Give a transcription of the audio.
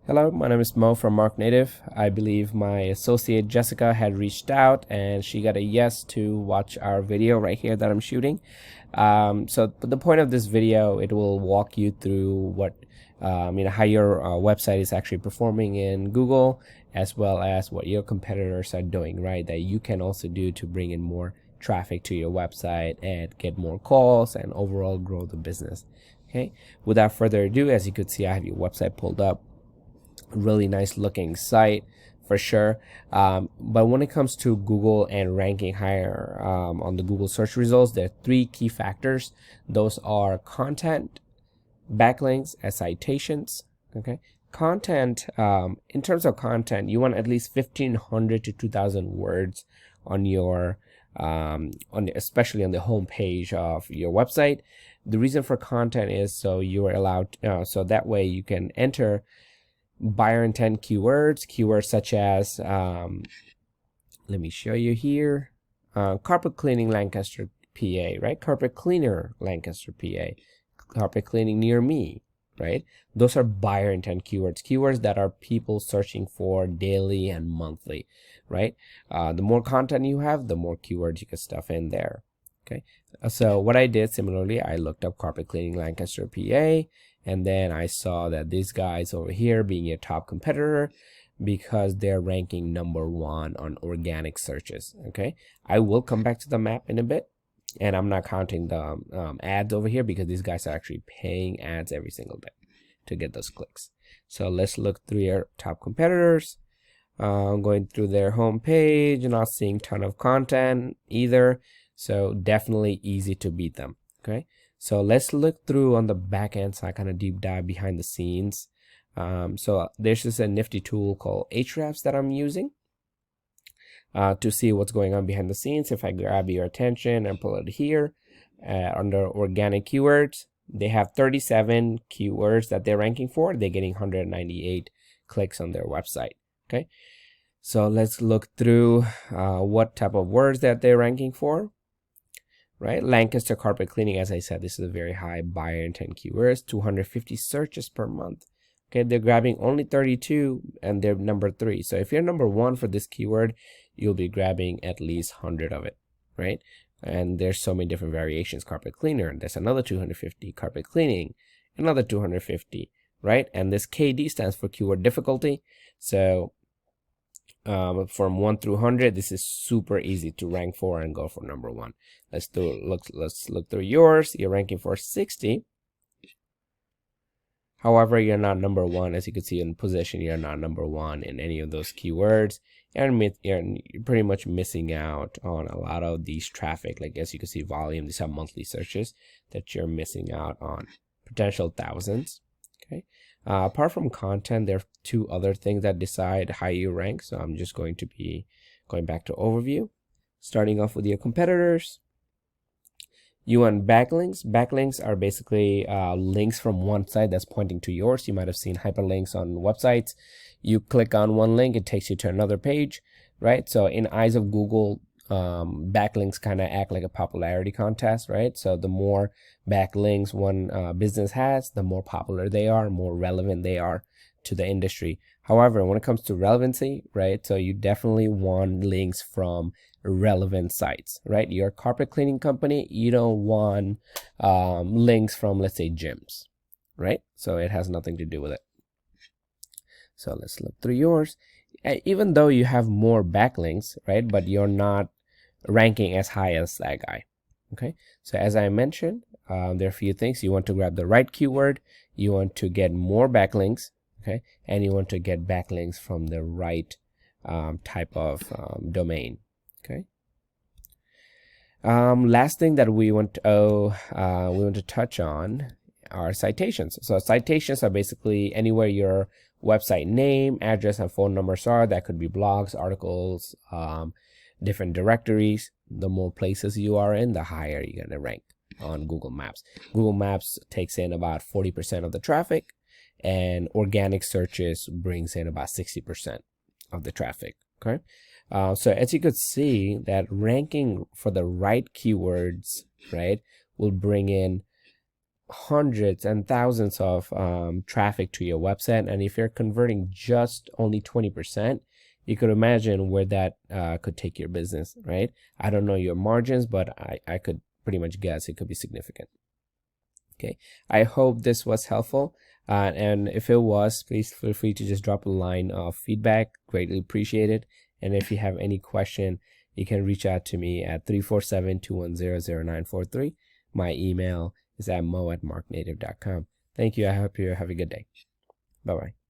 Hello, my name is Mo from Marknative. I believe my associate Jessica had reached out and she got a yes to watch our video right here that I'm shooting. So the point of this video, it will walk you through what how your website is actually performing in Google, as well as what your competitors are doing, right? That you can also do to bring in more traffic to your website and get more calls and overall grow the business. Okay, without further ado, as you could see, I have your website pulled up. Really nice looking site for sure, but when it comes to Google and ranking higher on the Google search results, there are three key factors. Those are content, backlinks, and citations. Okay, content, in terms of content, you want at least 1,500 to 2,000 words on your especially on the home page of your website. The reason for content is so you are allowed so that way you can enter buyer intent keywords such as let me show you here, carpet cleaning Lancaster, PA, right? Carpet cleaner Lancaster, PA, carpet cleaning near me, right? Those are buyer intent keywords that are people searching for daily and monthly, right? The more content you have, the more keywords you can stuff in there. Okay, so what I did similarly, I looked up carpet cleaning Lancaster, PA, and then I saw that these guys over here being a top competitor because they're ranking #1 on organic searches. Okay, I will come back to the map in a bit, and I'm not counting the ads over here because these guys are actually paying ads every single day to get those clicks. So let's look through your top competitors. Going through their home page, not seeing ton of content either, so definitely easy to beat them. Okay, so let's look through on the back end side, kind of deep dive behind the scenes. So there's just a nifty tool called Ahrefs that I'm using to see what's going on behind the scenes. If I grab your attention and pull it here under organic keywords, they have 37 keywords that they're ranking for. They're getting 198 clicks on their website. Okay, so let's look through what type of words that they're ranking for. Right, Lancaster carpet cleaning, as I said, this is a very high buyer intent keywords, 250 searches per month. Okay, they're grabbing only 32 and they're #3. So if you're #1 for this keyword, you'll be grabbing at least 100 of it, right? And there's so many different variations. Carpet cleaner, there's another 250. Carpet cleaning, another 250, right? And this KD stands for keyword difficulty. So from 1 through 100, this is super easy to rank for and go for #1. Let's look through yours. You're ranking for 60. However, you're not #1. As you can see in position, you're not #1 in any of those keywords, and you're pretty much missing out on a lot of these traffic. Like, as you can see, volume, these are monthly searches that you're missing out on, potential thousands. Okay, apart from content, there are two other things that decide how you rank. So I'm just going to be going back to overview, starting off with your competitors. You want backlinks. Backlinks are basically links from one site that's pointing to yours. You might have seen hyperlinks on websites. You click on one link, it takes you to another page, right? So in eyes of Google, backlinks kind of act like a popularity contest, right? So the more backlinks one business has, the more popular they are, more relevant they are to the industry. However, when it comes to relevancy, right, so you definitely want links from relevant sites, right? Your carpet cleaning company, you don't want links from, let's say, gyms, right? So it has nothing to do with it. So let's look through yours. Even though you have more backlinks, right, but you're not ranking as high as that guy. Okay, so as I mentioned, there are a few things. You want to grab the right keyword, you want to get more backlinks, okay, and you want to get backlinks from the right type of domain. Okay, last thing that we want to touch on are citations. So citations are basically anywhere your website name, address, and phone numbers are. That could be blogs, articles, different directories. The more places you are in, the higher you're going to rank on Google Maps. Google Maps takes in about 40% of the traffic, and organic searches brings in about 60% of the traffic. Okay, so as you could see, that ranking for the right keywords, right, will bring in hundreds and thousands of traffic to your website, and if you're converting just only 20%, you could imagine where that could take your business, right? I don't know your margins, but I could pretty much guess it could be significant. Okay, I hope this was helpful, and if it was, please feel free to just drop a line of feedback. Greatly appreciated. And if you have any question, you can reach out to me at 347-210-0943. My email is at mo@marknative.com. Thank you. I hope you have a good day. Bye-bye.